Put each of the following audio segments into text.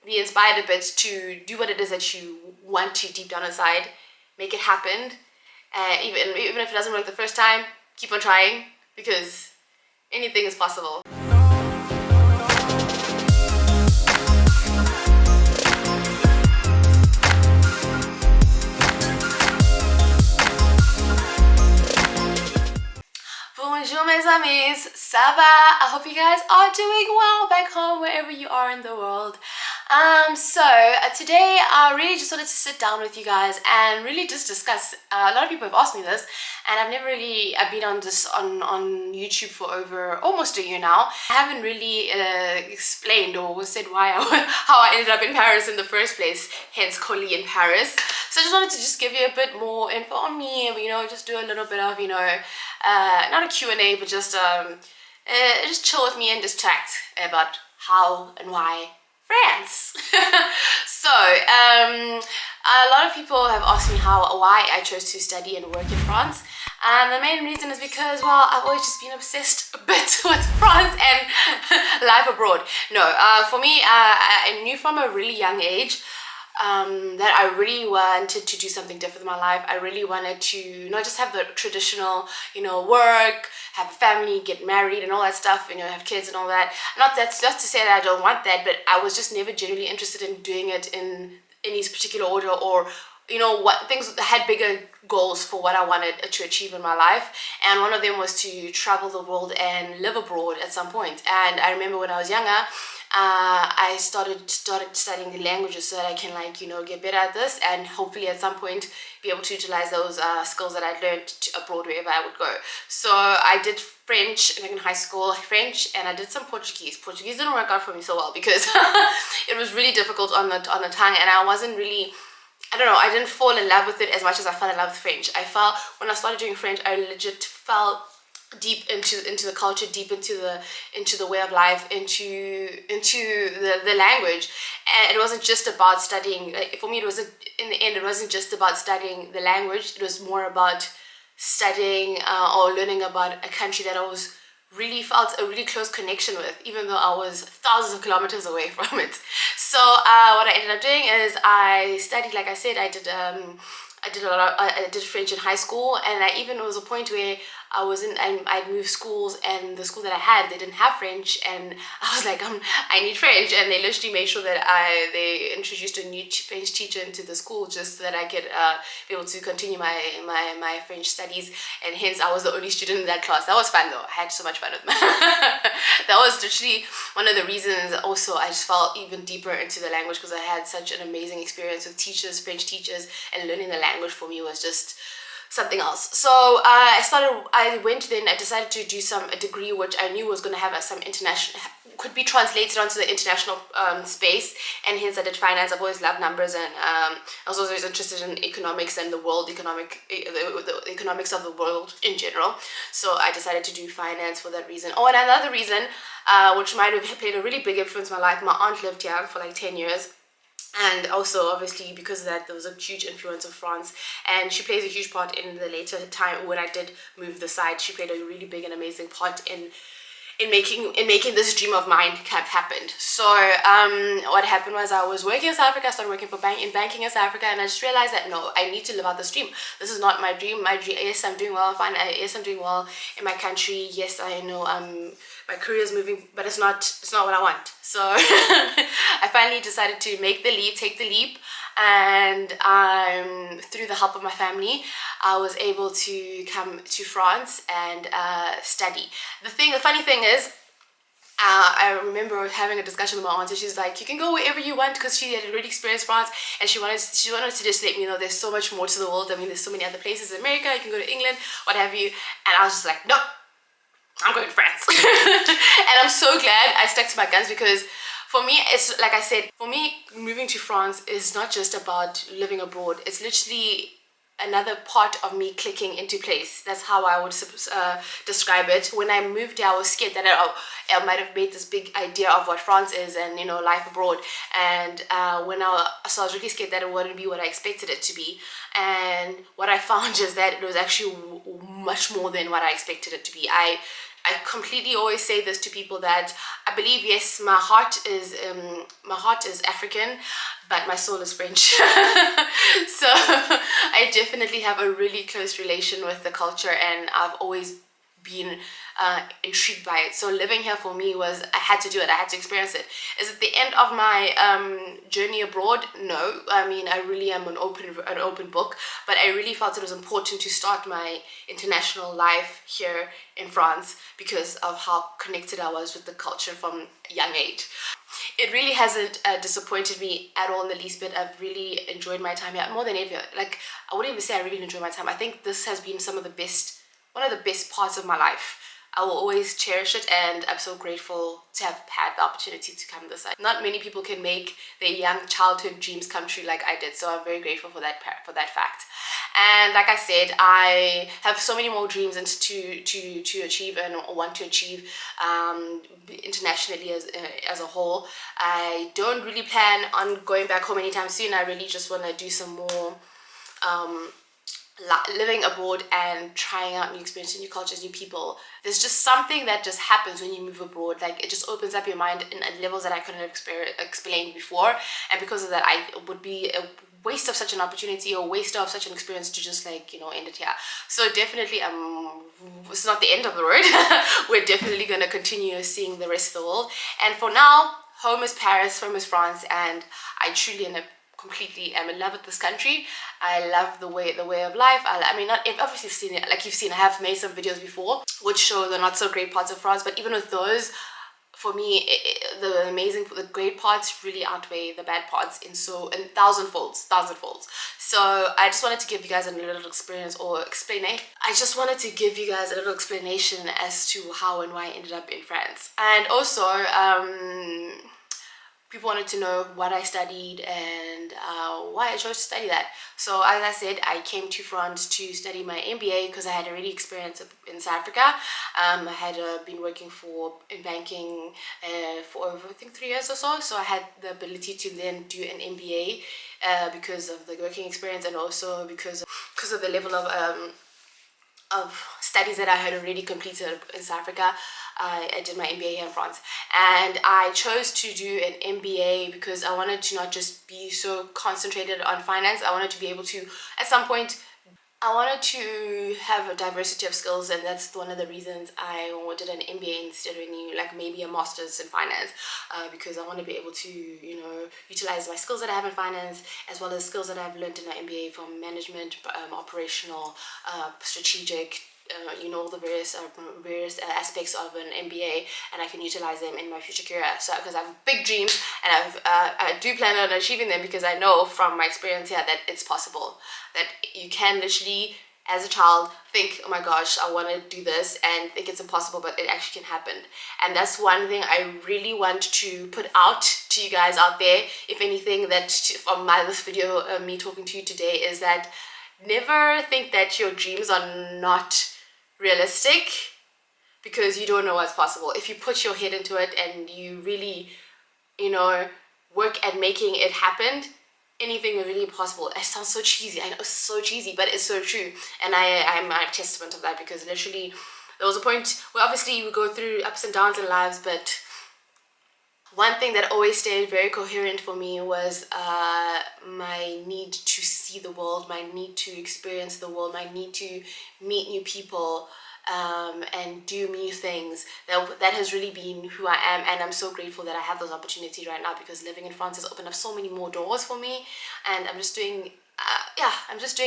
be inspired a bit to do what it is that you want to deep down inside, make it happen. Even if it doesn't work the first time, keep on trying, because anything is possible. Bonjour mes amis, ça va? I hope you guys are doing well back home, wherever you are in the world. Today I really just wanted to sit down with you guys and really just discuss. A lot of people have asked me this, and I've been on this on YouTube for over almost a year now. I haven't really explained or said why how I ended up in Paris in the first place, hence Collie in Paris. So I just wanted to just give you a bit more info on me, just do a little bit of, not a Q&A, but just chill with me and just chat about how and why France. A lot of people have asked me why I chose to study and work in France. And the main reason is because, well, I've always just been obsessed a bit with France and life abroad. For me, I knew from a really young age that I really wanted to do something different in my life. I really wanted to not just have the traditional, work, have a family, get married and all that stuff, have kids and all that. Not that's just to say that I don't want that, but I was just never genuinely interested in doing it in any particular order, or what things that had bigger goals for what I wanted to achieve in my life. And one of them was to travel the world and live abroad at some point. And I remember when I was younger, I started studying the languages so that I can get better at this, and hopefully at some point be able to utilize those skills that I'd learned abroad wherever I would go. So I did French in high school, French, and I did some Portuguese. Portuguese didn't work out for me so well because it was really difficult on the tongue, and I wasn't really, I didn't fall in love with it as much as I fell in love with French. When I started doing French, I legit fell deep into the culture, deep into the way of life, into the language. And it wasn't just about studying, for me it wasn't just about studying the language. It was more about studying or learning about a country that I was really felt a really close connection with, even though I was thousands of kilometers away from it. So what I ended up doing is I studied, like I said, I did French in high school, and there was a point where I'd moved schools, and the school that I had, they didn't have French, and I was like, I need French, and they literally made sure that they introduced a new French teacher into the school just so that I could be able to continue my French studies, and hence I was the only student in that class. That was fun though. I had so much fun with that. That was literally one of the reasons also I just fell even deeper into the language, because I had such an amazing experience with teachers, French teachers, and learning the language for me was just something else. So I decided to do a degree which I knew was going to have some international, could be translated onto the international space, and hence I did finance. I've always loved numbers, and I was always interested in economics and the economics of the world in general. So I decided to do finance for that reason. Oh, and another reason, which might have played a really big influence in my life, my aunt lived here for like 10 years. And also, obviously, because of that, there was a huge influence of France, and she plays a huge part in the later time when I did move the side. She played a really big and amazing part in making this dream of mine happen. So what happened was I was working in South Africa. I started working in banking in South Africa, and I just realized that no, I need to live out this dream. This is not my dream. Yes, I'm doing well. Fine. Yes, I'm doing well in my country. Yes, I know my career is moving, but it's not what I want. So I finally decided to take the leap, and through the help of my family, I was able to come to France and study. The funny thing is, I remember having a discussion with my aunt, and she's like, you can go wherever you want, because she had already experienced France, and she wanted to just let me know there's so much more to the world. There's so many other places in America. You can go to England, what have you. And I was just like, no, I'm going to France. And I'm so glad I stuck to my guns, because for me, it's like I said, for me, moving to France is not just about living abroad. It's literally another part of me clicking into place. That's how I would describe it. When I moved here, I was scared that I might have made this big idea of what France is and life abroad, and so I was really scared that it wouldn't be what I expected it to be. And what I found is that it was actually much more than what I expected it to be. I completely always say this to people that I believe, yes, my heart is African, but my soul is French. So I definitely have a really close relation with the culture, and I've always been intrigued by it. So living here for me was, I had to do it, I had to experience it. Is it the end of my journey abroad? No. I mean, I really am an open book, but I really felt it was important to start my international life here in France because of how connected I was with the culture from a young age. It really hasn't disappointed me at all in the least bit. I've really enjoyed my time here more than ever. Like, I wouldn't even say I really enjoyed my time. I think this has been one of the best parts of my life. I will always cherish it, and I'm so grateful to have had the opportunity to come this side. Not many people can make their young childhood dreams come true like I did, so I'm very grateful for that fact. And like I said, I have so many more dreams and to achieve and want to achieve internationally as a whole. I don't really plan on going back home anytime soon. I really just want to do some more living abroad and trying out new experiences, new cultures, new people. There's just something that just happens when you move abroad. Like, it just opens up your mind in levels that I couldn't explain before, and because of that, it would be a waste of such an opportunity or waste of such an experience to just, like, end it here. So definitely, it's not the end of the road. We're definitely going to continue seeing the rest of the world, and for now, home is Paris, home is France, and I truly completely am in love with this country. I love the way of life. I mean, not obviously you've seen it, like you've seen, I have made some videos before which show the not so great parts of France, but even with those, for me, the great parts really outweigh the bad parts in thousand folds. So I just wanted to give you guys a little experience or explanation. I just wanted to give you guys a little explanation as to how and why I ended up in France, and also people wanted to know what I studied and why I chose to study that. So as I said, I came to France to study my MBA because I had already experienced in South Africa. I had been working in banking for over, I think, 3 years or so. So I had the ability to then do an MBA because of the working experience, and also because of the level of studies that I had already completed in South Africa. I did my MBA here in France, and I chose to do an MBA because I wanted to not just be so concentrated on finance. I wanted to be able to, at some point, I wanted to have a diversity of skills, and that's one of the reasons I wanted an MBA instead of maybe a master's in finance, because I want to be able to, utilize my skills that I have in finance as well as skills that I've learned in my MBA from management, operational, strategic, all the various aspects of an MBA, and I can utilize them in my future career. So because I have big dreams, and I do plan on achieving them, because I know from my experience here that it's possible, that you can literally, as a child, think, oh my gosh, I want to do this, and think it's impossible, but it actually can happen. And that's one thing I really want to put out to you guys out there. If anything, that from this video, me talking to you today, is that never think that your dreams are not realistic, because you don't know what's possible. If you put your head into it and you really, work at making it happen, anything is really possible. It sounds so cheesy. I know it's so cheesy, but it's so true. And I'm a testament of that, because literally there was a point where obviously we go through ups and downs in lives, but one thing that always stayed very coherent for me was my need to see the world, my need to experience the world, my need to meet new people, and do new things. That has really been who I am, and I'm so grateful that I have those opportunities right now, because living in France has opened up so many more doors for me, and I'm just doing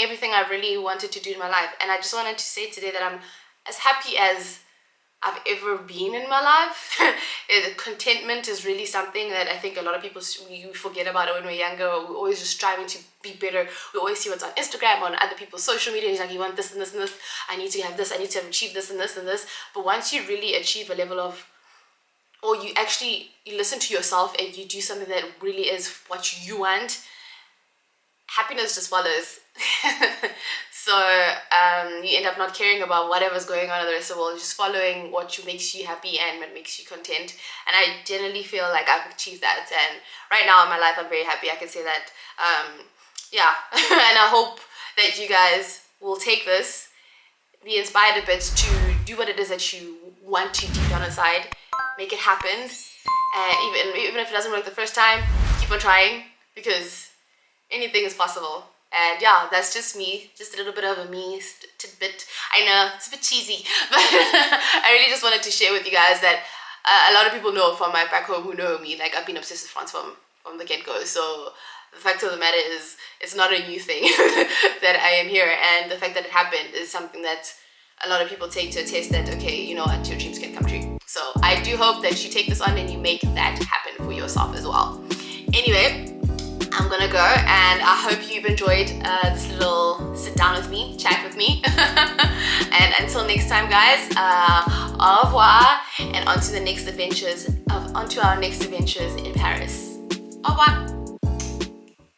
everything I really wanted to do in my life. And I just wanted to say today that I'm as happy as I've ever been in my life. Contentment is really something that I think a lot of people, we forget about it when we're younger. We're always just striving to be better. We always see what's on Instagram, on other people's social media. It's like, you want this and this and this. I need to have this. I need to achieve this and this and this. But once you really achieve a level of, or you listen to yourself and you do something that really is what you want, happiness just follows. So you end up not caring about whatever's going on in the rest of the world, just following what makes you happy and what makes you content. And I generally feel like I've achieved that, and right now in my life I'm very happy. I can say that. And I hope that you guys will take this, be inspired a bit to do what it is that you want to deep down inside make it happen. Even if it doesn't work the first time, keep on trying, because anything is possible. And yeah, that's just me, just a little bit of a me tidbit. I know it's a bit cheesy, but I really just wanted to share with you guys that a lot of people know from my back home who know me, like I've been obsessed with France from the get-go. So the fact of the matter is, it's not a new thing that I am here, and the fact that it happened is something that a lot of people take to attest that, okay, you know what, your dreams can come true. So I do hope that you take this on and you make that happen for yourself as well. Anyway, I'm gonna go, and I hope you've enjoyed this little sit down with me, chat with me. And until next time, guys, au revoir, and onto our next adventures in Paris. Au revoir.